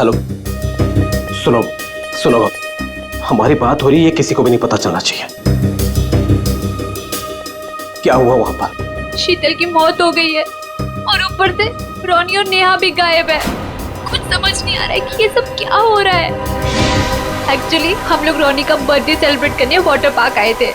Hello, सुनो सुनो, हमारी बात हो रही है, किसी को भी नहीं पता चलना चाहिए। क्या हुआ वहां पर? शीतल की मौत हो गई है और ऊपर से रोनी और नेहा भी गायब है। कुछ समझ नहीं आ रहा है कि ये सब क्या हो रहा है। एक्चुअली हम लोग रोनी का बर्थडे सेलिब्रेट करने वाटर पार्क आए थे।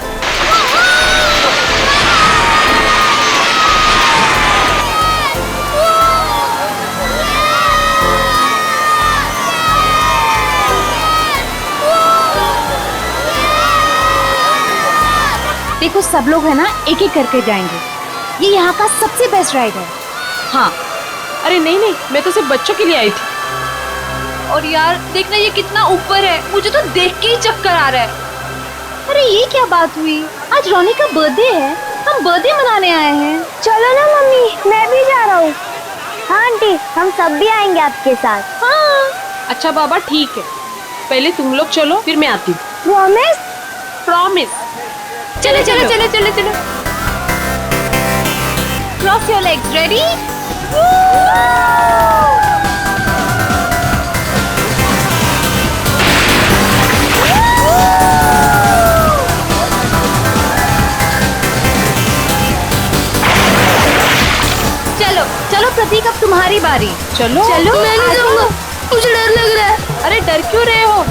देखो सब लोग है ना, एक एक करके जाएंगे। ये यहाँ का सबसे बेस्ट राइड है। हाँ, अरे नहीं नहीं, मैं तो सिर्फ बच्चों के लिए आई थी। और यार देखना ये कितना ऊपर है, मुझे तो देख के ही चक्कर आ रहा है। अरे ये क्या बात हुई? आज रोनी का बर्थडे है, हम बर्थडे मनाने आए हैं। चलो ना मम्मी, मैं भी जा रहा हूँ। हाँ आंटी, हम सब भी आएंगे आपके साथ। हाँ। अच्छा बाबा ठीक है, पहले तुम लोग चलो फिर मैं आती हूँ। प्रॉमिस? प्रॉमिस। चलो चलो चलो चलो चलो। Cross your legs, ready? चलो चलो प्रतीक, अब तुम्हारी बारी। चलो चलो। मैं नहीं जाऊंगा, मुझे डर लग रहा है। अरे डर क्यों रहे हो?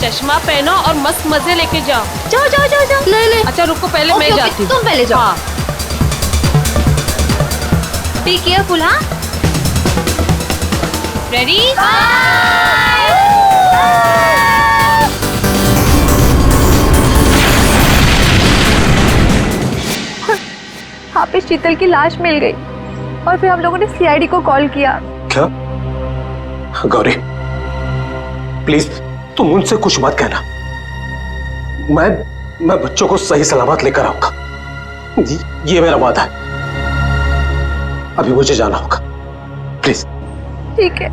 चश्मा पहनो और मस्त मजे लेके जाओ। जाओ जाओ जाओ जाओ। नहीं नहीं, अच्छा रुको, पहले ओके, मैं ओके, जाती हूँ। तुम पहले जाओ। हाँ। Be careful. हाँ, रेडी? वहाँ पे शीतल की लाश मिल गई और फिर हम लोगों ने सीआईडी को कॉल किया। क्या? गौरी प्लीज तुम उनसे कुछ मत कहना। मैं बच्चों को सही सलामत लेकर आऊंगा, ये मेरा वादा है। अभी मुझे जाना होगा, प्लीज। ठीक है।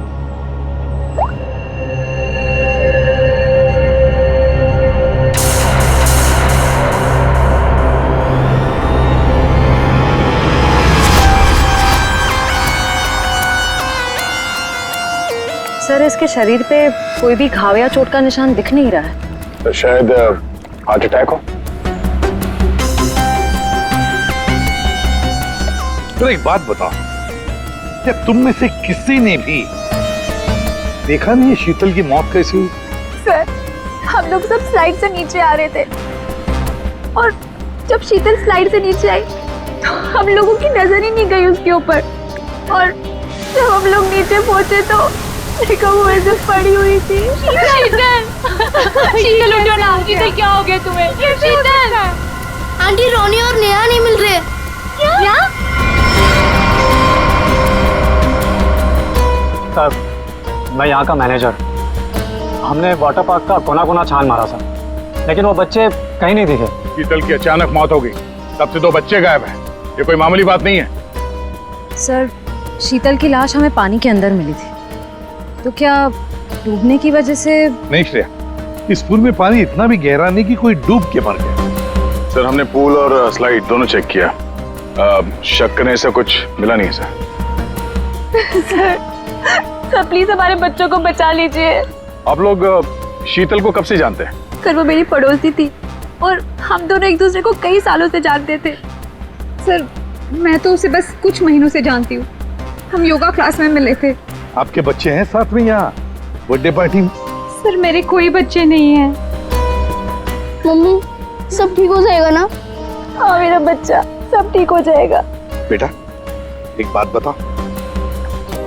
सर इसके शरीर पे कोई भी घाव या चोट का निशान दिख नहीं रहा है। तो शायद हार्ट अटैक हो। तो एक बात बताओ, क्या तुम में से किसी ने भी देखा नहीं शीतल की मौत कैसी हुई? सर हम लोग सब स्लाइड से नीचे आ रहे थे और जब शीतल स्लाइड से नीचे आई तो हम लोगों की नजर ही नहीं गई उसके ऊपर। और जब हम लोग नीचे पहुंचे तो देखो वो ऐसे पड़ी हुई थी। शीतल, शीतल उठो ना। शीतल क्या हो गया तुम्हें? शीतल, आंटी रोनी और नेहा नहीं मिल रहे। क्या? सर मैं यहाँ का मैनेजर। हमने वाटर पार्क का कोना कोना छान मारा सर, लेकिन वो बच्चे कहीं नहीं दिखे। शीतल की अचानक मौत हो गई, तब से 2 बच्चे गायब हैं। ये कोई मामूली बात नहीं है। सर शीतल की लाश हमें पानी के अंदर मिली थी, तो क्या डूबने की वजह से? नहीं श्रेया, इस पूल में पानी इतना भी गहरा नहीं कि कोई डूब के मर गया। सर हमने पूल और स्लाइड दोनों चेक किया, शक करने से कुछ मिला नहीं है सर। सर प्लीज हमारे बच्चों को बचा लीजिए। आप लोग शीतल को कब से जानते हैं? सर वो मेरी पड़ोसी थी और हम दोनों एक दूसरे को कई सालों से जानते थे। सर मैं तो उसे बस कुछ महीनों से जानती हूँ, हम योगा क्लास में मिले थे। आपके बच्चे हैं साथ में यहाँ बर्थडे पार्टी में? सर मेरे कोई बच्चे नहीं हैं। मम्मी सब ठीक हो जाएगा ना? हाँ मेरा बच्चा, सब ठीक हो जाएगा। बेटा एक बात बताओ,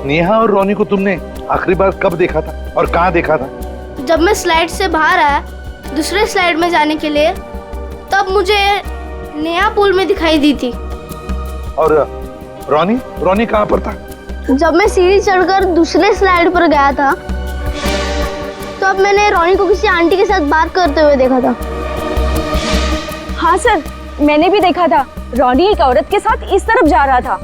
नेहा और रोनी को तुमने आखिरी बार कब देखा था और कहाँ देखा था? जब मैं स्लाइड से बाहर आया दूसरे स्लाइड में जाने के लिए, तब मुझे नेहा पूल में दिखाई दी थी। और रोनी कहाँ पर था? जब मैं सीढ़ी चढ़कर दूसरे स्लाइड पर गया था, तब मैंने रोनी को किसी आंटी के साथ बात करते हुए देखा था। हाँ सर मैंने भी देखा था, रोनी एक औरत के साथ इस तरफ जा रहा था।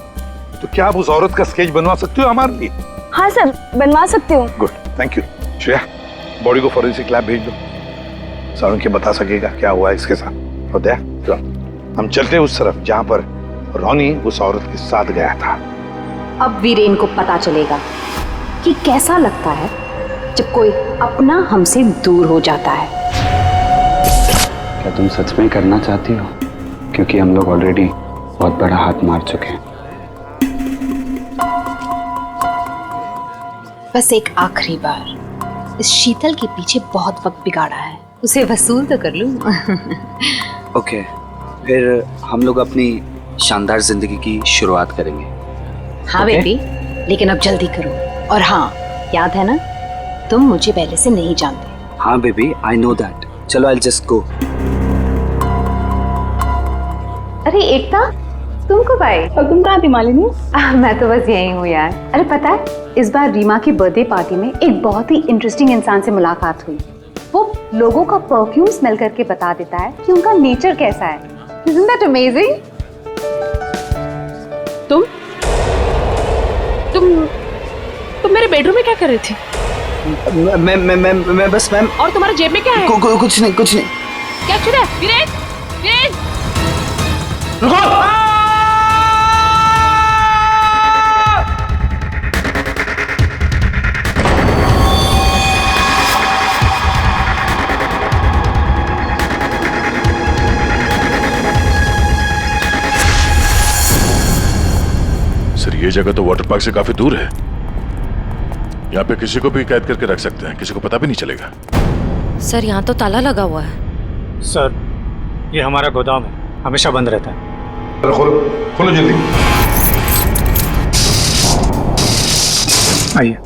तो क्या आप उस औरत का स्केच बनवा सकते हो हमारे लिए? हाँ सर बनवा सकती हूँ। Good, thank you. Shreya body को फॉरेंसिक लैब भेज दो, सारुण के बता सकेगा क्या हुआ इसके साथ। और दया तो हम चलते उस तरफ जहाँ पर रोनी उस औरत के साथ गया था। अब वीरेन को पता चलेगा कि कैसा लगता है जब कोई अपना हमसे दूर हो जाता है। क्या तुम सच में करना चाहती हो? क्योंकि हम लोग ऑलरेडी बहुत बड़ा हाथ मार चुके हैं। बस एक आखिरी बार इस शीतल के पीछे बहुत वक्त बिगाड़ा है, उसे वसूल तो कर लूं। ओके, फिर हम लोग अपनी शानदार जिंदगी की शुरुआत करेंगे। हाँ बेबी, लेकिन अब जल्दी करो। और हाँ, याद है ना, तुम मुझे पहले से नहीं जानते। हाँ बेबी, आई नो दैट। चलो आई जस्ट गो। अरे एकता, तुम कब आई? और तुम कहाँ थी मालिनी? मैं तो बस यही हूँ यार। अरे पता है, इस बार रीमा की बर्थडे पार्टी में एक बहुत ही इंटरेस्टिंग इंसान से मुलाकात हुई। वो लोगों का परफ्यूम स्मेल करके बता देता है कि उनका नेचर कैसा है। Isn't that amazing? तुम मेरे बेडरूम में क्या कर रही थी? मैं बस मैम। और तुम्हारे जेब में क्या है? कुछ नहीं। क्या चुरा है? वीरेन, वीरेन! सर, ये जगह तो वाटर पार्क से काफी दूर है। यहाँ पे किसी को भी कैद करके रख सकते हैं, किसी को पता भी नहीं चलेगा। सर, यहाँ तो ताला लगा हुआ है। सर, ये हमारा गोदाम है, हमेशा बंद रहता है। खोलो जल्दी। आइए।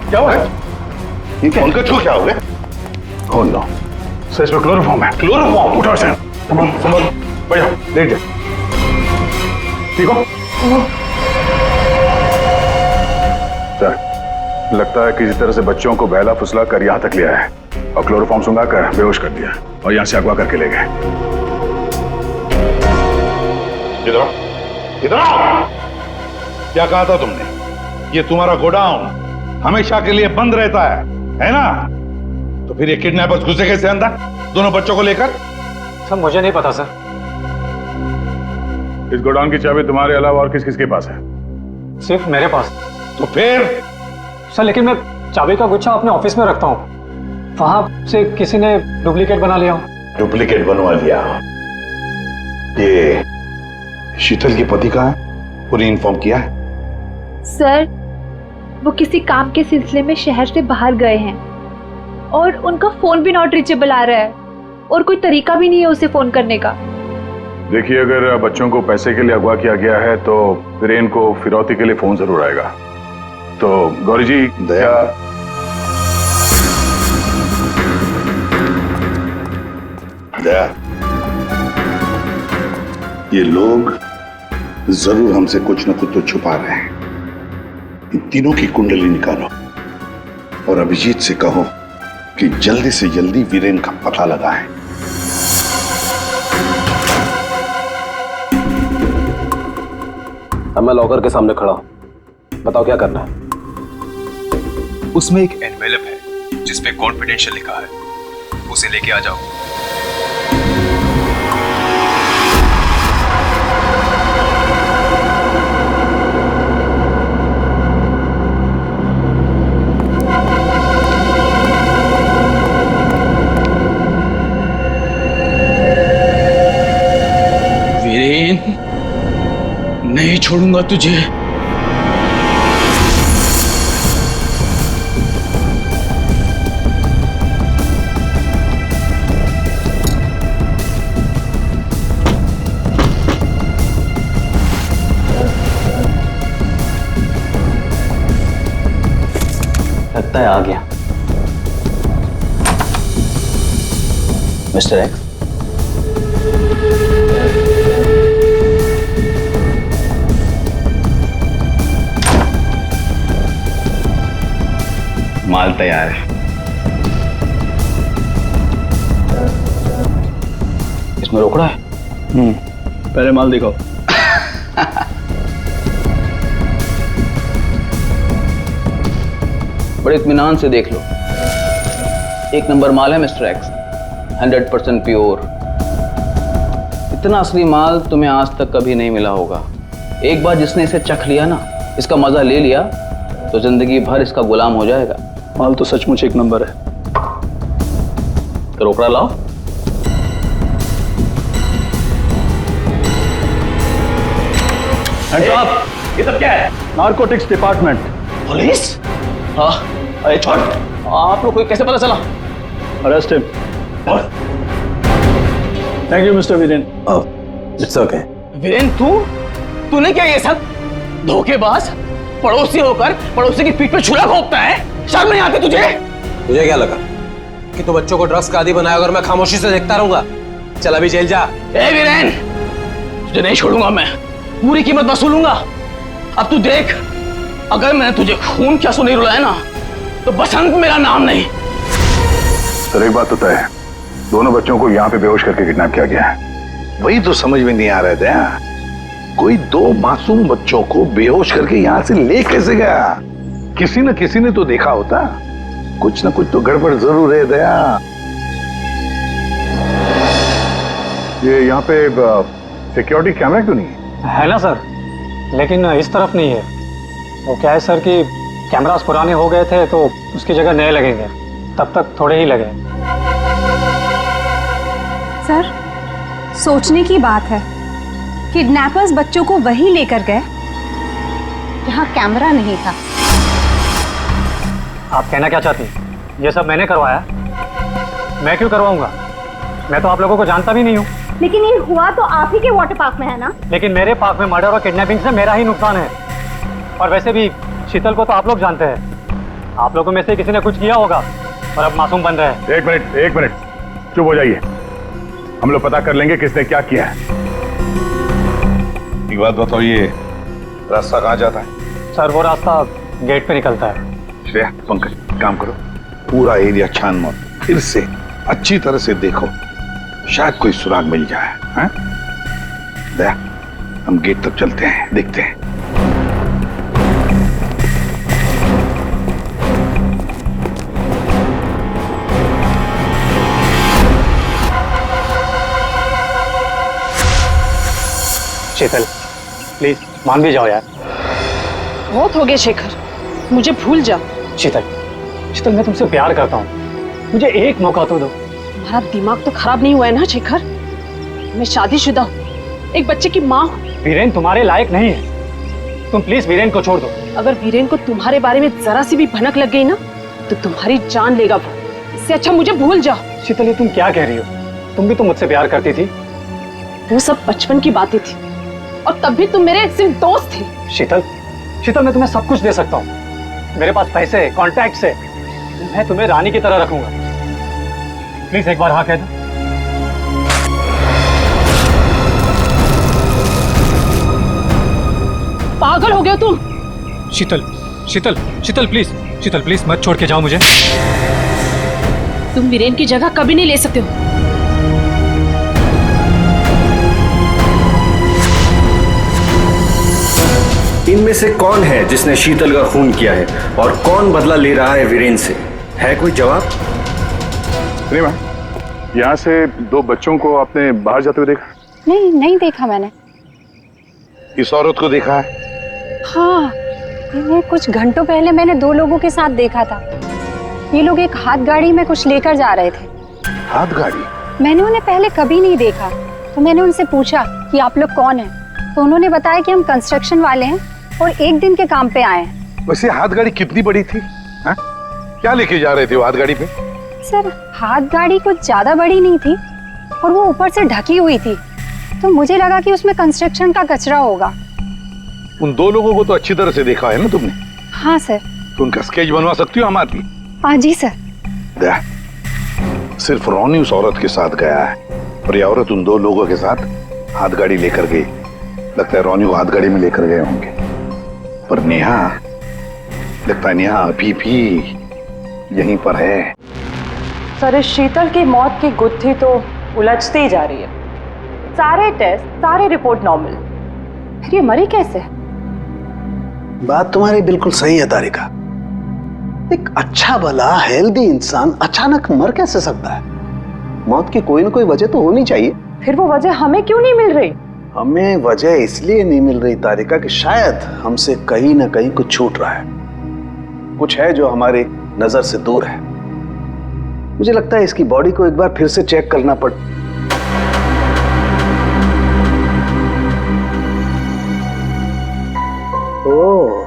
क्या हुआ? ये क्या? उनका छू क्या हो गया? ओह नो, सर इसमें क्लोरोफॉर्म है। क्लोरोफॉर्म? उठो से। संभल, बैठ जाओ, लेट जाओ। ठीक हो? सर, लगता है किसी तरह से बच्चों को बहला फुसला कर यहाँ तक लिया है और क्लोरोफॉर्म सुंघा कर बेहोश कर दिया और यहाँ से अगवा करके ले गए। इधर आओ। क्या कहा था तुमने? ये तुम्हारा गोडाउन हमेशा के लिए बंद रहता है ना? तो फिर ये किडनैपर्स घुसे कैसे अंदर दोनों बच्चों को लेकर? सर, मुझे नहीं पता सर। इस गोडाउन की चाबी तुम्हारे अलावा और किस किस के पास है? सिर्फ मेरे पास। तो फिर? सर, लेकिन मैं चाबी का गुच्छा अपने ऑफिस में रखता हूँ, वहां से किसी ने डुप्लीकेट बना लिया। डुप्लीकेट बनवा लिया? ये शीतल के पति का है? पूरी इन्फॉर्म किया है? सर, वो किसी काम के सिलसिले में शहर से बाहर गए हैं और उनका फोन भी नॉट रीचेबल आ रहा है और कोई तरीका भी नहीं है उसे फोन करने का। देखिए, अगर बच्चों को पैसे के लिए अगवा किया गया है तो वीरेन को फिरौती के लिए फोन जरूर आएगा। तो गौरी जी, दया, ये लोग जरूर हमसे कुछ न कुछ तो छुपा रहे हैं। इन तीनों की कुंडली निकालो और अभिजीत से कहो कि जल्दी से जल्दी वीरेन का पता लगाएं। अब मैं लॉकर के सामने खड़ा हूं, बताओ क्या करना है? उसमें एक एनवेलप है जिसपे कॉन्फिडेंशियल लिखा है, उसे लेके आ जाओ। नहीं छोड़ूंगा तुझे। लगता है आ गया मिस्टर एक्स। माल तैयार है। इसमें रोकड़ा है? पहले माल दिखाओ। बड़े इत्मीनान से देख लो। एक नंबर माल है मिस्टर एक्स, 100% प्योर। इतना असली माल तुम्हें आज तक कभी नहीं मिला होगा। एक बार जिसने इसे चख लिया ना, इसका मजा ले लिया, तो जिंदगी भर इसका गुलाम हो जाएगा। माल तो सचमुच एक नंबर है। तो रोकड़ा लाओ। ये सब क्या है? Narcotics department. पुलिस? हाँ, अरे छोड़। आप लोग को कैसे पता चला? Arrest him. Thank you mister Viren. It's okay. Viren, तूने क्या ये सब? धोखेबाज, पड़ोसी होकर पड़ोसी की पीठ पे छुरा घोंपता है। शर्म नहीं आती तुझे? तुझे क्या लगा कि तू बच्चों को ड्रग्स का आदी बनाया और मैं खामोशी से देखता रहूंगा? चल अभी जेल जा। ए वीरेन, तुझे नहीं छोड़ूंगा मैं, पूरी कीमत वसूलूंगा। अब तू देख, अगर मैंने तुझे खून क्या सुनी रुलाया ना, तो बसंत मेरा नाम नहीं। सर एक बात तो तय है, दोनों बच्चों को यहाँ पे बेहोश करके किडनैप किया गया है। वही तो समझ में नहीं आ रहा था, कोई दो मासूम बच्चों को बेहोश करके यहाँ से ले कैसे गया? किसी न किसी ने तो देखा होता। कुछ न कुछ तो गड़बड़ जरूर है दया। ये यहाँ पे सिक्योरिटी कैमरा क्यों नहीं है? है ना सर, लेकिन इस तरफ नहीं है। वो क्या है सर कि कैमरास पुराने हो गए थे तो उसकी जगह नए लगेंगे, तब तक थोड़े ही लगे। सर, सोचने की बात है, किडनैपर्स बच्चों को वहीं लेकर गए जहां कैमरा नहीं था। आप कहना क्या चाहती? ये सब मैंने करवाया? मैं क्यों करवाऊंगा? मैं तो आप लोगों को जानता भी नहीं हूँ। लेकिन ये हुआ तो आप ही के वाटर पार्क में है ना? लेकिन मेरे पार्क में मर्डर और किडनैपिंग से मेरा ही नुकसान है। और वैसे भी शीतल को तो आप लोग जानते हैं। आप लोगों में से किसी ने कुछ किया होगा और अब मासूम बन रहे हैं। एक मिनट, चुप हो जाइए। हम लोग पता कर लेंगे किसने क्या किया है। एक बात बताओ, ये रास्ता कहाँ जाता है? सर वो रास्ता गेट पे निकलता है। श्रेया, पंकज, काम करो, पूरा एरिया छान मारो, फिर से अच्छी तरह से देखो, शायद कोई सुराग मिल जाए। हैं? दया, हम गेट तक चलते हैं, देखते हैं। शीतल, प्लीज मान भी जाओ यार। बहुत हो गया शेखर, मुझे भूल जा। शीतल, मैं तुमसे प्यार करता हूँ, मुझे एक मौका तो दो। तुम्हारा दिमाग तो खराब नहीं हुआ है ना शेखर? मैं शादीशुदा हूँ, एक बच्चे की माँ हूँ। वीरेन तुम्हारे लायक नहीं है, तुम प्लीज वीरेन को छोड़ दो। अगर वीरेन को तुम्हारे बारे में जरा सी भी भनक लग गई ना, तो तुम्हारी जान लेगा वो। इससे अच्छा मुझे भूल जाओ। शीतल, ये तुम क्या कह रही हो? तुम भी तो मुझसे प्यार करती थी। वो सब बचपन की बातें थी, और तब भी तुम मेरे सिर्फ दोस्त थे। शीतल, मैं तुम्हें सब कुछ दे सकता हूँ। मेरे पास पैसे, कॉन्टैक्ट है, मैं तुम्हें रानी की तरह रखूंगा। प्लीज एक बार हाँ कह दो। पागल हो गए तुम? शीतल प्लीज मत छोड़ के जाओ मुझे। तुम वीरेन की जगह कभी नहीं ले सकते हो। इनमें से कौन है जिसने शीतल का खून किया है और कौन बदला ले रहा है वीरेन से? है कोई जवाब? रीमा, यहाँ से दो बच्चों को आपने बाहर जाते हुए देखा? नहीं देखा मैंने। इस औरत को देखा है? हाँ, इन्हें कुछ घंटों पहले मैंने दो लोगों के साथ देखा था। ये लोग एक हाथ गाड़ी में कुछ लेकर जा रहे थे। हाथ गाड़ी? मैंने उन्हें पहले कभी नहीं देखा, तो मैंने उनसे पूछा कि आप लोग कौन हैं, तो उन्होंने बताया कि हम कंस्ट्रक्शन वाले हैं और एक दिन के काम पे आए हैं। वैसे हाथ गाड़ी कितनी बड़ी थी? हा? क्या लेके जा रहे थे वो हाथ गाड़ी पे? सर, हाथ गाड़ी कुछ ज्यादा बड़ी नहीं थी और वो ऊपर से ढकी हुई थी, तो मुझे लगा कि उसमें कंस्ट्रक्शन का कचरा होगा। उन दो लोगों को तो अच्छी तरह से देखा है ना तुमने? हाँ सर। तो उनका स्केच बनवा सकती हो हमारे लिए? हाँ जी सर। दया, सिर्फ रोनी उस औरत के साथ गया है और ये औरत उन दो लोगों के साथ हाथ गाड़ी लेकर गई। लगता है रोनी को हाथ गाड़ी में लेकर गए होंगे, पर नेहा, लगता है नेहा अभी भी यहीं पर है। सर, इस शीतल की मौत की गुत्थी तो उलझती ही जा रही है। सारे टेस्ट, सारे रिपोर्ट नॉर्मल, फिर ये मरे कैसे? बात तुम्हारी बिल्कुल सही है तारिका। एक अच्छा भला हेल्दी इंसान अचानक मर कैसे सकता है? मौत की कोई ना कोई वजह तो होनी चाहिए। फिर वो वजह हमें क्यों नहीं मिल रही? हमें वजह इसलिए नहीं मिल रही तारिका कि शायद हमसे कहीं ना कहीं कुछ छूट रहा है, कुछ है जो हमारी नजर से दूर है। मुझे लगता है इसकी बॉडी को एक बार फिर से चेक करना पड़। ओह,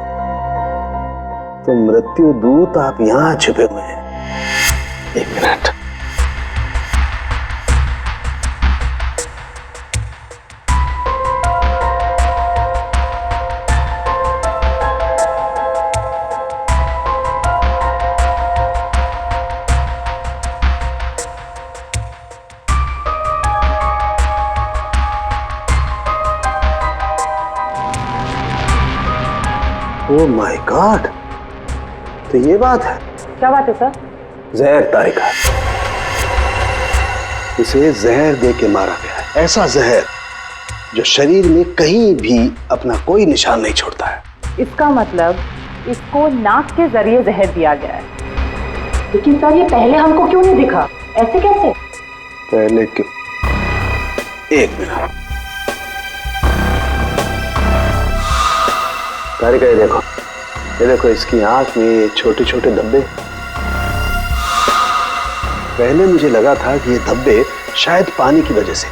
तो मृत्यु दूत आप यहां छुपे हुए हैं। एक मिनट। ओह माय गॉड, तो ये बात है। क्या बात है सर? जहर तारिका, इसे जहर दे के मारा गया है। ऐसा जहर जो शरीर में कहीं भी अपना कोई निशान नहीं छोड़ता है। इसका मतलब इसको नाक के जरिए जहर दिया गया है। लेकिन सर, ये पहले हमको क्यों नहीं दिखा? ऐसे कैसे? पहले क्यों? एक मिनट तारिका, ये देखो इसकी आंख में छोटे छोटे धब्बे। पहले मुझे लगा था कि ये धब्बे शायद पानी की वजह से,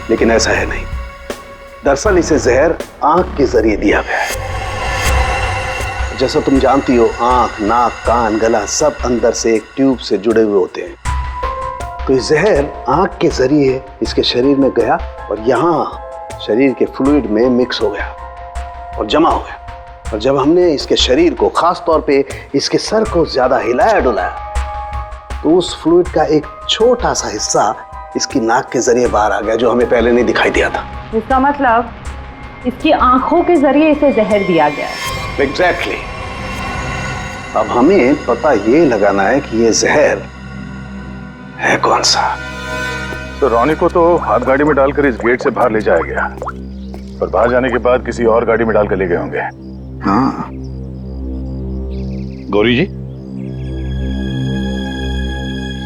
लेकिन ऐसा है नहीं। दरअसल इसे जहर आंख के जरिए दिया गया है। जैसा तुम जानती हो, आंख, नाक, कान, गला सब अंदर से एक ट्यूब से जुड़े हुए होते हैं। तो ये जहर आंख के जरिए इसके शरीर में गया और यहाँ शरीर के फ्लूइड में मिक्स हो गया और जमा हो गया। और जब हमने इसके शरीर को, खास तौर पे इसके सर को ज्यादा हिलाया डुलाया, तो उस फ्लूइड का एक छोटा सा हिस्सा इसकी नाक के जरिए बाहर आ गया, जो हमें पहले नहीं दिखाई दिया था। इसका मतलब इसकी आंखों के जरिए इसे जहर दिया गया है। एग्जैक्टली। अब हमें पता ये लगाना है कि ये जहर है कौन सा। तो रॉनी को तो हाथ गाड़ी में डालकर इस गेट से बाहर ले जाया गया, और बाहर जाने के बाद किसी और गाड़ी में डालकर ले गए होंगे। हाँ। गौरी जी,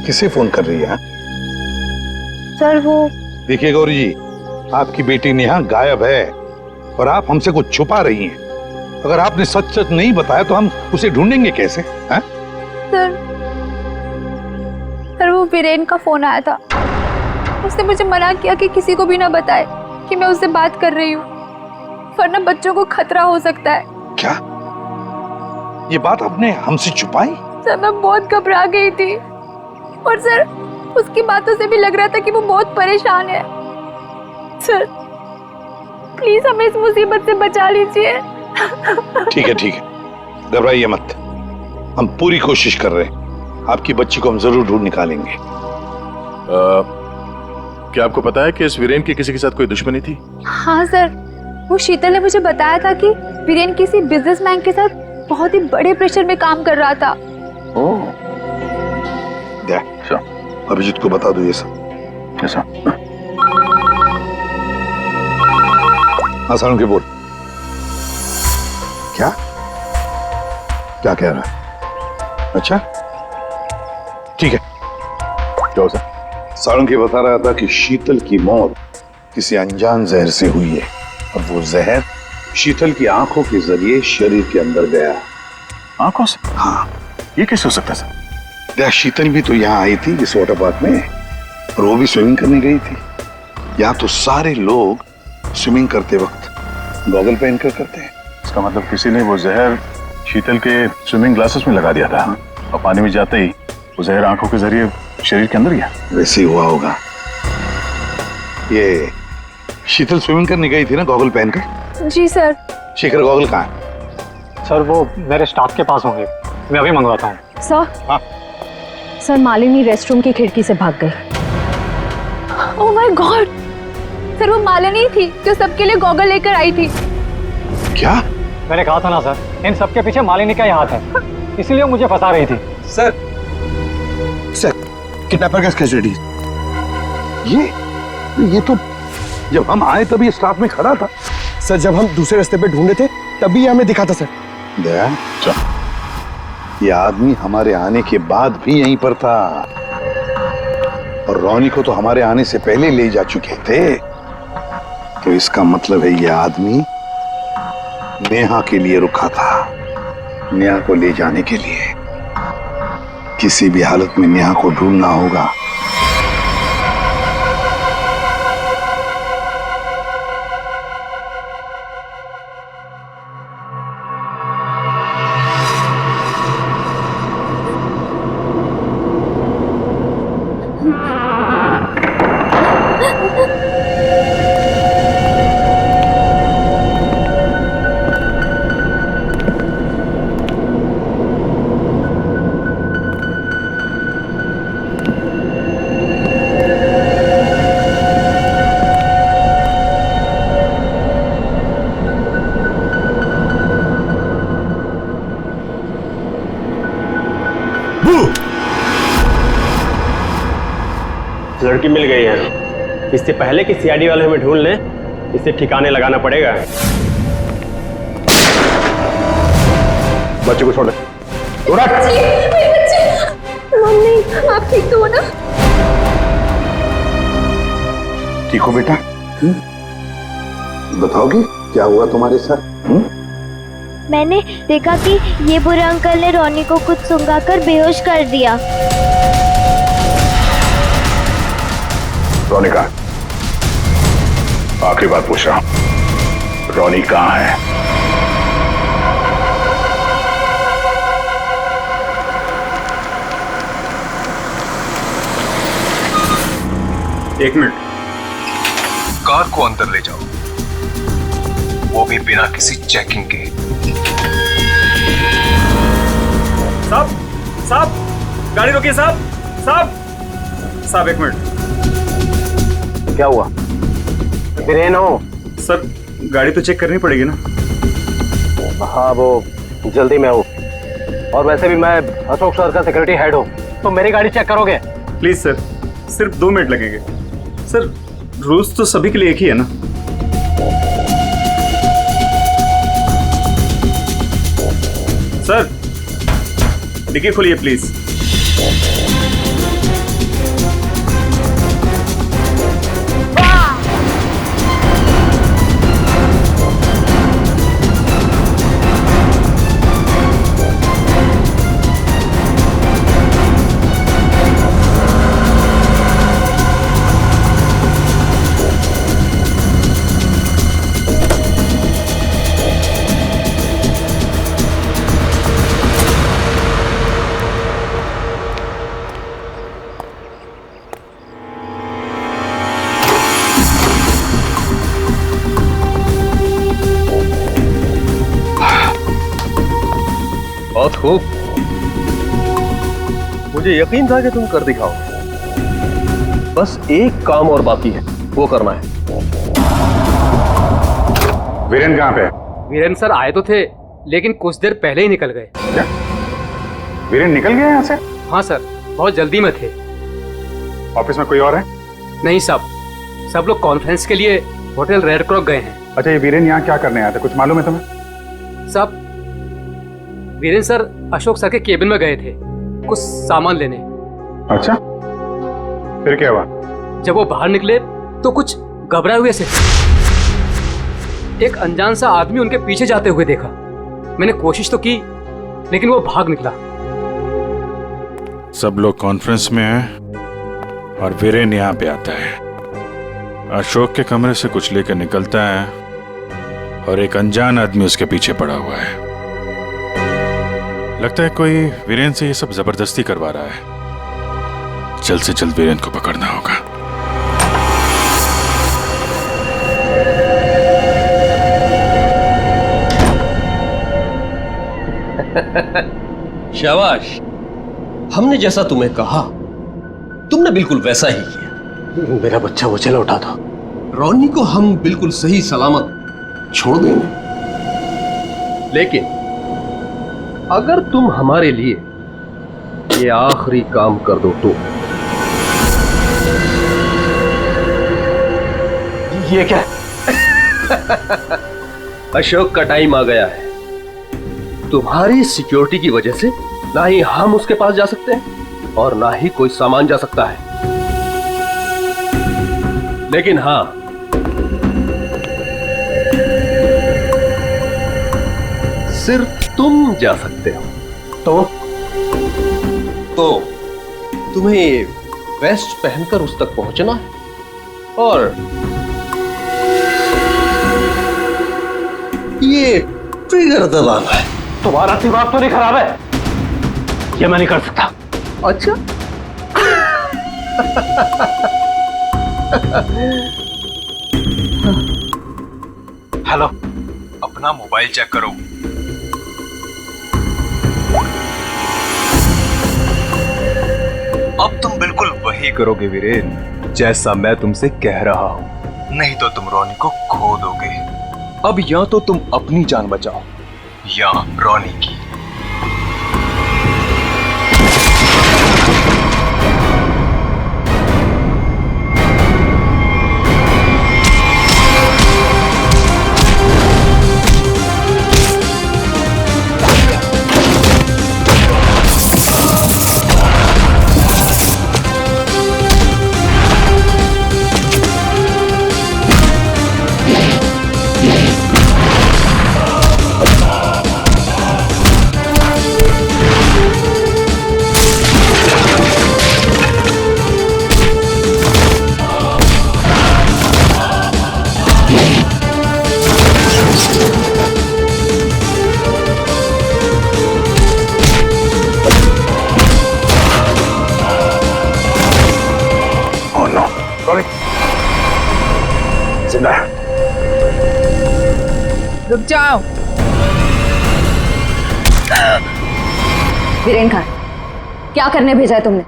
किसे फोन कर रही है? सर वो देखिए गौरी जी, आपकी बेटी नेहा गायब है और आप हमसे कुछ छुपा रही हैं। अगर आपने सच सच नहीं बताया तो हम उसे ढूंढेंगे कैसे? हैं? सर वो वीरेन का फोन आया था। उसने मुझे मना किया कि किसी को भी ना बताए कि मैं उससे बात कर रही हूँ, वरना बच्चों को खतरा हो सकता है। क्या ये बात आपने हमसे छुपाई? सर मैं बहुत घबरा गई थी, और सर उसकी बातों से भी लग रहा था कि वो बहुत परेशान है। सर प्लीज हमें इस मुसीबत से बचा लीजिए। ठीक है, घबराइए मत। हम पूरी कोशिश कर रहे हैं, आपकी बच्ची को हम जरूर ढूंढ निकालेंगे। क्या आपको पता है कि इस वीरेन की किसी के साथ कोई दुश्मनी थी? हाँ सर, वो शीतल ने मुझे बताया था कि वीरेन किसी बिजनेसमैन के साथ बहुत ही बड़े प्रेशर में काम कर रहा था। अभिजीत को बता दो ये सब। कैसा? हाँ सारुण के बोल। क्या क्या कह रहा है? अच्छा ठीक है। क्या सर? सारुण के बता रहा था कि शीतल की मौत किसी अनजान जहर से हुई है, और वो जहर शीतल की आंखों के जरिए शरीर के अंदर गया। आंखों से? हाँ। ये कैसे हो सकता है सर? शीतल भी तो यहाँ आई थी इस वाटर पार्क में, और वो भी स्विमिंग करने गई थी। यहाँ तो सारे लोग स्विमिंग करते वक्त गॉगल पहन कर करते हैं। इसका मतलब किसी ने वो जहर शीतल के स्विमिंग ग्लासेस में लगा दिया था, और पानी में जाते ही वो जहर आंखों के जरिए शरीर के अंदर गया। वैसे ही हुआ होगा। ये शीतल स्विमिंग करने गई थी ना गॉगल पहनकर? जी सर। शेखर गॉगल कहाँ है? सर वो मेरे स्टाफ के पास होंगे, मैं अभी मंगवाता हूँ। सर? हाँ सर, मालिनी रेस्टरूम की खिड़की से भाग गई। ओह माय गॉड, सर वो मालिनी थी जो सबके लिए गॉगल लेकर आई थी। क्या? मैंने कहा था ना सर, इन सबके पीछे मालिनी का ही हाथ है, इसीलिए मुझे फंसा रही थी। सर किडनैपर का स्केच रेडी। ये तो जब हम आए तभी स्टाफ में खड़ा था। सर जब हम दूसरे रास्ते पे ढूंढे थे तभी हमें दिखा था सर। दया, ये आदमी हमारे आने के बाद भी यहीं पर था और रोनी को तो हमारे आने से पहले ले जा चुके थे। तो इसका मतलब है ये आदमी नेहा के लिए रुका था, नेहा को ले जाने के लिए। किसी भी हालत में नेहा को ढूंढना होगा। लड़की मिल गई है। इससे पहले कि सीआईडी वाले हमें ढूंढ लें, इसे ठिकाने लगाना पड़ेगा। बच्चे को छोड़ दे। मम्मी आप ठीक तो हो ना? ठीक हो बेटा? बताओगी क्या हुआ तुम्हारे साथ? मैंने देखा कि ये बुरे अंकल ने रोनी को कुछ सुंघाकर बेहोश कर दिया। रोनी कहाँ? आखिरी बात पूछ रहा हूं, रोनी कहाँ है? एक मिनट। कार को अंदर ले जाओ, वो भी बिना किसी चेकिंग के। साहब, साहब, गाड़ी रोकिए साहब, साहब, साहब एक मिनट। क्या हुआ? वीरेन हो? सर गाड़ी तो चेक करनी पड़ेगी ना। हाँ वो जल्दी में हूँ, और वैसे भी मैं अशोक सर का सिक्योरिटी हेड हूँ, तो मेरी गाड़ी चेक करोगे? प्लीज सर, सिर्फ 2 मिनट लगेंगे। सर रूल्स तो सभी के लिए एक ही है ना। सर डिक्की खोलिए प्लीज। बहुत खूब, मुझे यकीन था कि तुम कर दिखाओ। बस एक काम और बाकी है, वो करना है। वीरेन कहाँ पे? वीरेन सर आए तो थे, लेकिन कुछ देर पहले ही निकल गए। क्या? वीरेन निकल गया यहाँ से? हाँ सर, बहुत जल्दी में थे। ऑफिस में कोई और है? नहीं साहब, सब लोग कॉन्फ्रेंस के लिए होटल रेड क्रॉक गए हैं। अच्छा, ये वीरेन यहाँ क्या करने आया था, कुछ मालूम है तुम्हें? साहब वीरेन सर अशोक सर के केबिन में गए थे कुछ सामान लेने। अच्छा, फिर क्या हुआ? जब वो बाहर निकले तो कुछ घबराए हुए से एक अनजान सा आदमी उनके पीछे जाते हुए देखा। मैंने कोशिश तो की, लेकिन वो भाग निकला। सब लोग कॉन्फ्रेंस में हैं और वीरेन यहाँ पे आता है। अशोक के कमरे से कुछ लेकर निकलता है और एक अनजान आदमी उसके पीछे पड़ा हुआ है। लगता है कोई वीरेन से ये सब जबरदस्ती करवा रहा है। जल्द से जल्द वीरेन को पकड़ना होगा। शाबाश, हमने जैसा तुम्हें कहा तुमने बिल्कुल वैसा ही किया। मेरा बच्चा मुझे लौटा दो। रोनी को हम बिल्कुल सही सलामत छोड़ देंगे, लेकिन अगर तुम हमारे लिए ये आखिरी काम कर दो तो। ये क्या? अशोक का टाइम आ गया है। तुम्हारी सिक्योरिटी की वजह से ना ही हम उसके पास जा सकते हैं और ना ही कोई सामान जा सकता है। लेकिन हाँ, सिर्फ तुम जा सकते हो। तो तुम्हें वेस्ट पहनकर उस तक पहुंचना है और ये ट्रिगर दबाना है। तुम्हारा दिमाग तो नहीं खराब है? ये मैं नहीं कर सकता। अच्छा हेलो, अपना मोबाइल चेक करो। अब तुम बिल्कुल वही करोगे वीरेन जैसा मैं तुमसे कह रहा हूं, नहीं तो तुम रोनी को खो दोगे। अब या तो तुम अपनी जान बचाओ या रोनी की। रुक जाओ। वीरेन खान, क्या करने भेजा है तुमने?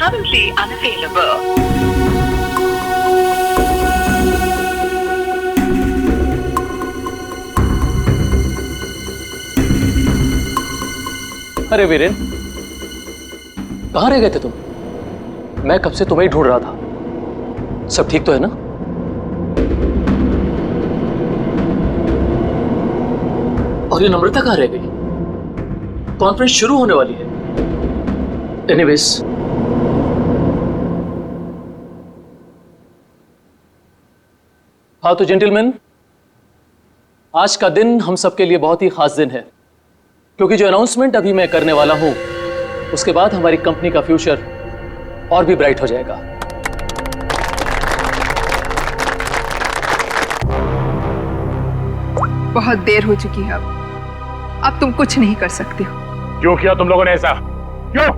Currently unavailable. अरे वीरेन, कहाँ रह गए थे तुम? मैं कब से तुम्हें ही ढूंढ रहा था। सब ठीक तो है ना? और ये नम्रता कहाँ रह गई? कॉन्फ्रेंस शुरू होने वाली है। एनीवेज, हाँ तो जेंटलमैन, आज का दिन हम सबके लिए बहुत ही खास दिन है, क्योंकि जो अनाउंसमेंट अभी मैं करने वाला हूं उसके बाद हमारी कंपनी का फ्यूचर और भी ब्राइट हो जाएगा। बहुत देर हो चुकी है। अब तुम कुछ नहीं कर सकते हो। क्यों किया तुम लोगों ने ऐसा? क्यों?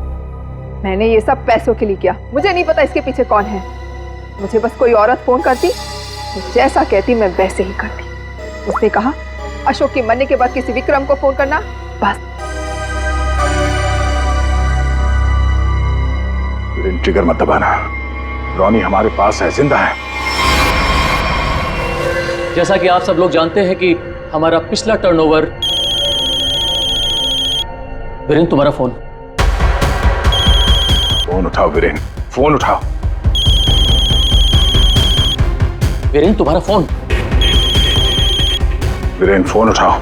मैंने ये सब पैसों के लिए किया। मुझे नहीं पता इसके पीछे कौन है। मुझे बस कोई औरत फोन करती, जैसा कहती मैं वैसे ही करती। उसने कहा अशोक के मरने के बाद किसी विक्रम को फोन करना, बस। ट्रिगर मत दबाना। रोनी हमारे पास है, जिंदा है। जैसा कि आप सब लोग जानते हैं कि हमारा पिछला टर्नओवर। वीरेन, तुम्हारा फोन। फोन उठाओ वीरेन, फोन उठाओ। वीरेन, तुम्हारा फोन। वीरेन, फोन उठाओ।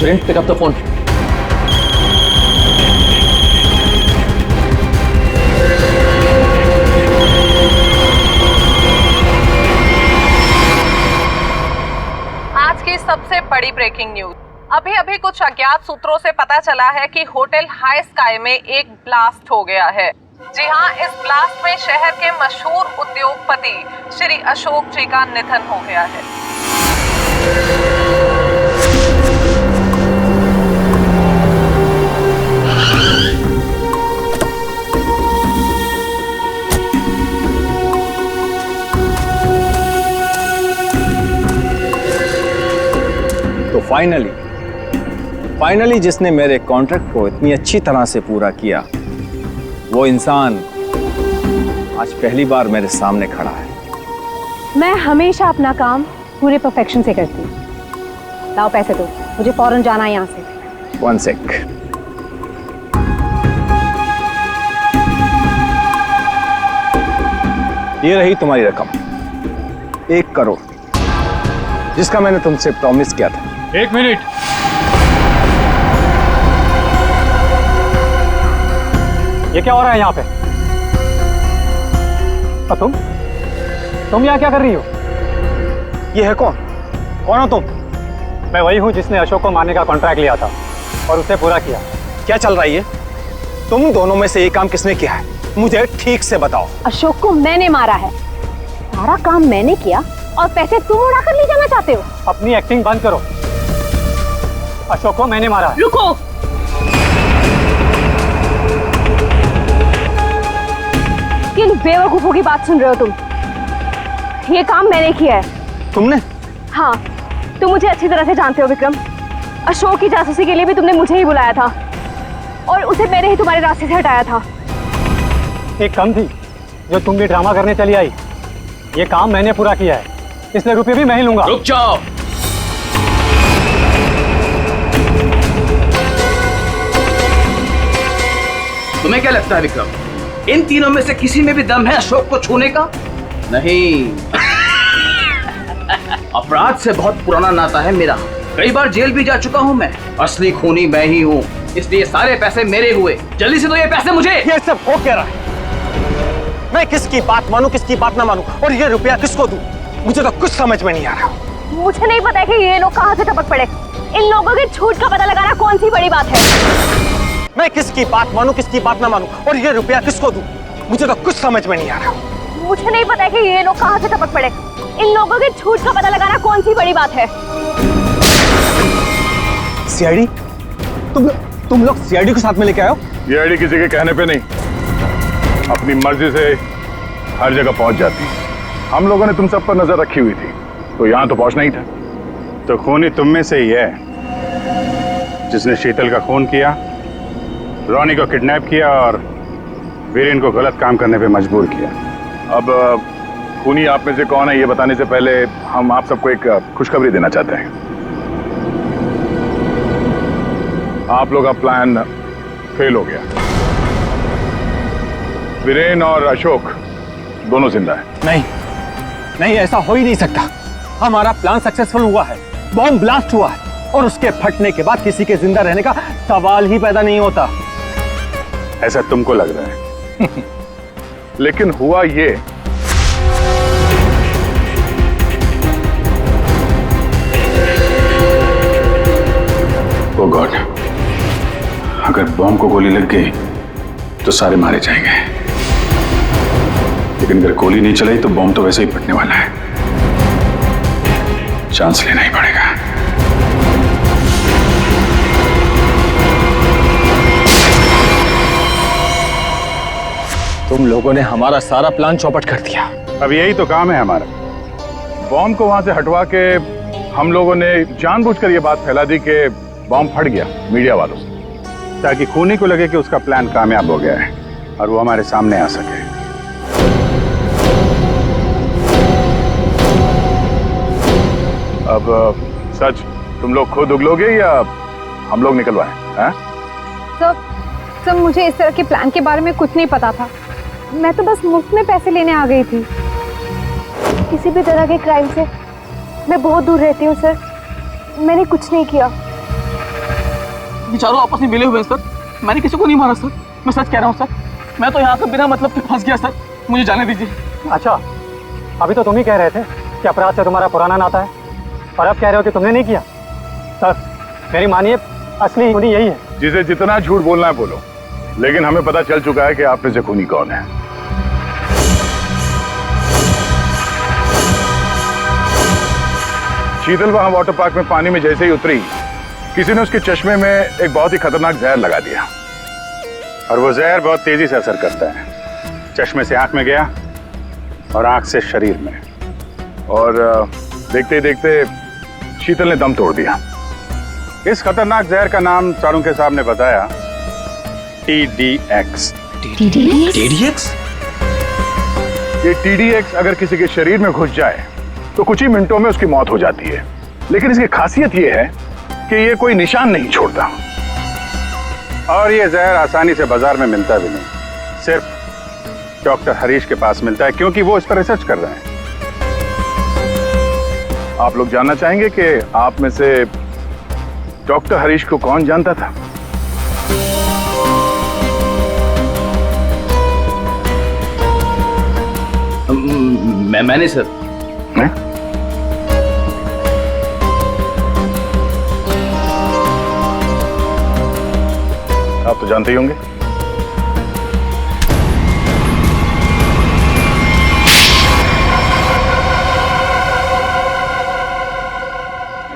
Viren, pick up the phone. आज की सबसे बड़ी ब्रेकिंग न्यूज। अभी अभी कुछ अज्ञात सूत्रों से पता चला है कि होटल हाई स्काई में एक ब्लास्ट हो गया है। जी हां, इस ब्लास्ट में शहर के मशहूर उद्योगपति श्री अशोक जी का निधन हो गया है। फाइनली जिसने मेरे कॉन्ट्रैक्ट को इतनी अच्छी तरह से पूरा किया, वो इंसान आज पहली बार मेरे सामने खड़ा है। मैं हमेशा अपना काम पूरे परफेक्शन से करती हूँ। लाओ पैसे दो, मुझे फौरन जाना है यहाँ से। 1 सेक। ये रही तुम्हारी रकम, 1 करोड़, जिसका मैंने तुमसे प्रॉमिस किया था। 1 मिनट। ये क्या हो रहा है यहाँ पे? और तुम यहाँ क्या कर रही हो? ये है कौन? कौन हो तुम? मैं वही हूँ जिसने अशोक को मारने का कॉन्ट्रैक्ट लिया था और उसे पूरा किया। क्या चल रहा है ये? तुम दोनों में से ये काम किसने किया है? मुझे ठीक से बताओ। अशोक को मैंने मारा है, सारा काम मैंने किया और पैसे तुम उड़ाकर ले जाना चाहते हो? अपनी एक्टिंग बंद करो। अशोक को मैंने मारा है। रुको, किन बेवकूफों की बात सुन रहे हो तुम? ये काम मैंने किया है। तुमने? हाँ, तुम मुझे अच्छी तरह से जानते हो विक्रम। अशोक की जासूसी के लिए भी तुमने मुझे ही बुलाया था और उसे मैंने ही तुम्हारे रास्ते से हटाया था। एक कम थी जो तुम भी ड्रामा करने चली आई। ये काम मैंने पूरा किया है, इसलिए रुपये भी मैं ही लूंगा। रुक जाओ। तुम्हें क्या लगता है विक्रम, इन तीनों में से किसी में भी दम है अशोक को छूने का? नहीं। अपराध से बहुत पुराना नाता है मेरा, कई बार जेल भी जा चुका हूँ मैं। असली खूनी मैं ही हूँ, इसलिए सारे पैसे मेरे हुए। जल्दी से दो ये पैसे मुझे। ये सब हो क्या रहा है? मैं किसकी बात मानूं, किसकी बात ना मानूं, और ये रुपया किसको दूं? मुझे तो कुछ समझ में नहीं आ रहा। मुझे नहीं पता है कि ये लोग कहाँ से टपक पड़े। इन लोगों की झूठ का पता लगाना कौन सी बड़ी बात है? मैं किसकी बात मानूं, किसकी बात ना मानूं, और ये रुपया किसको दूं? मुझे तो कुछ समझ में नहीं आ रहा। मुझे नहीं पता है कि ये लोग कहाँ से टपक पड़े। इन लोगों के झूठ का पता लगाना कौन सी बड़ी बात है? सीआईडी? तुम लोग सीआईडी को साथ में लेके आए हो? सीआईडी किसी के कहने पे नहीं, अपनी मर्जी से हर जगह पहुंच जाती है। हम लोगों ने तुम सब पर नजर रखी हुई थी, तो यहाँ तो पहुंचना ही था। तो खूनी तुम में से ही है जिसने शीतल का खून किया, रोनी को किडनैप किया और वीरेन को गलत काम करने पे मजबूर किया। अब खूनी आप में से कौन है ये बताने से पहले हम आप सबको एक खुशखबरी देना चाहते हैं। आप लोग का प्लान फेल हो गया। वीरेन और अशोक दोनों जिंदा है। नहीं, ऐसा हो ही नहीं सकता। हमारा प्लान सक्सेसफुल हुआ है, बॉम्ब ब्लास्ट हुआ है, और उसके फटने के बाद किसी के जिंदा रहने का सवाल ही पैदा नहीं होता। ऐसा तुमको लग रहा है लेकिन हुआ ये, ओ गॉड, अगर बॉम्ब को गोली लग गई तो सारे मारे जाएंगे, लेकिन अगर गोली नहीं चलाई तो बॉम्ब तो वैसे ही फटने वाला है। चांस लेना ही पड़ेगा। तुम लोगों ने हमारा सारा प्लान चौपट कर दिया। अब यही तो काम है हमारा। बॉम्ब को वहां से हटवा के हम लोगों ने जानबूझकर ये बात फैला दी कि बॉम्ब फट गया मीडिया वालों से, ताकि खूनी को लगे कि उसका प्लान कामयाब हो गया है और वो हमारे सामने आ सके। अब सच तुम लोग खुद उगलोगे या हम लोग निकलवाएं? सर, मुझे इस तरह के प्लान के बारे में कुछ नहीं पता था। मैं तो बस मुफ्त में पैसे लेने आ गई थी। किसी भी तरह के क्राइम से मैं बहुत दूर रहती हूँ सर। मैंने कुछ नहीं किया। बेचारों आपस में मिले हुए हैं सर। मैंने किसी को नहीं मारा सर, मैं सच कह रहा हूँ सर। मैं तो यहाँ से बिना मतलब के फंस गया सर, मुझे जाने दीजिए। अच्छा, अभी तो तुम ही कह रहे थे कि अपराध से तुम्हारा पुराना नाता है, और अब कह रहे हो कि तुमने नहीं किया। सर मेरी मानिए, असली खूनी यही है। जिसे जितना झूठ बोलना है बोलो, लेकिन हमें पता चल चुका है कि आप में से खूनी कौन है। शीतल वहां वाटर पार्क में पानी में जैसे ही उतरी, किसी ने उसके चश्मे में एक बहुत ही खतरनाक जहर लगा दिया, और वो जहर बहुत तेजी से असर करता है। चश्मे से आंख में गया और आंख से शरीर में, और देखते ही देखते शीतल ने दम तोड़ दिया। इस खतरनाक जहर का नाम चाणक्य साहब ने बताया TDX। TDX? ये TDX अगर किसी के शरीर में घुस जाए तो कुछ ही मिनटों में उसकी मौत हो जाती है, लेकिन इसकी खासियत ये है कि ये कोई निशान नहीं छोड़ता और ये जहर आसानी से बाजार में मिलता भी नहीं, सिर्फ डॉक्टर हरीश के पास मिलता है क्योंकि वो इस पर रिसर्च कर रहे हैं। आप लोग जानना चाहेंगे कि आप में से डॉक्टर हरीश को कौन जानता था? मैंने सर। मैं? आप तो जानते ही होंगे।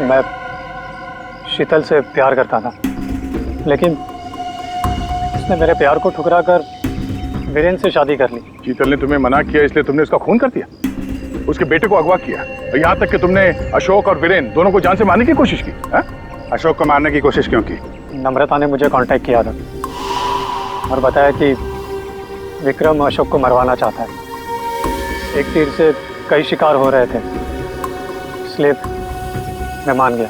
मैं शीतल से प्यार करता था, लेकिन उसने मेरे प्यार को ठुकरा कर वीरेंद्र से शादी कर ली। शीतल ने तुम्हें मना किया इसलिए तुमने उसका खून कर दिया, उसके बेटे को अगवा किया और यहाँ तक कि तुमने अशोक और वीरेंद्र दोनों को जान से मारने की कोशिश की। हा? अशोक को मारने की कोशिश क्यों की? नम्रता ने मुझे कांटेक्ट किया था और बताया कि विक्रम अशोक को मरवाना चाहता है। एक तीर से कई शिकार हो रहे थे, इसलिए मैं मान गया।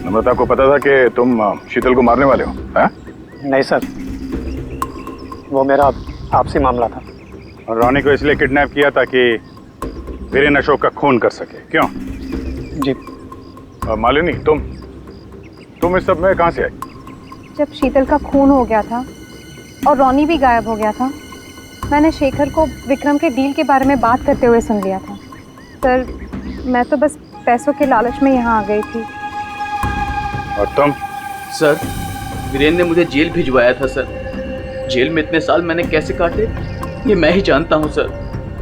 नम्रता को पता था कि तुम शीतल को मारने वाले हो? हा? नहीं सर, वो मेरा आपसी मामला था। और रोनी को इसलिए किडनैप किया ताकि वीरेंद्र अशोक का खून कर सके, क्यों? जी। और मालिनी, तुम इस सब में कहां से आई? जब शीतल का खून हो गया था और रोनी भी गायब हो गया था, मैंने शेखर को विक्रम के डील के बारे में बात करते हुए सुन लिया था। सर, मैं तो बस पैसों के लालच में यहाँ आ गई थी। और तुम? सर, वीरेंद्र ने मुझे जेल भिजवाया था सर। जेल में इतने साल मैंने कैसे काटे ये मैं ही जानता हूँ सर।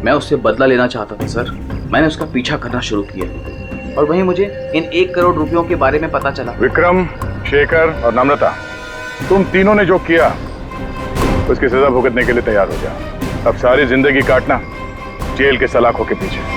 मैं उससे बदला लेना चाहता था सर। मैंने उसका पीछा करना शुरू किया और वहीं मुझे इन 1 करोड़ रुपयों के बारे में पता चला। विक्रम, शेखर और नम्रता, तुम तीनों ने जो किया उसकी सजा भुगतने के लिए तैयार हो जाओ। अब सारी जिंदगी काटना जेल के सलाखों के पीछे।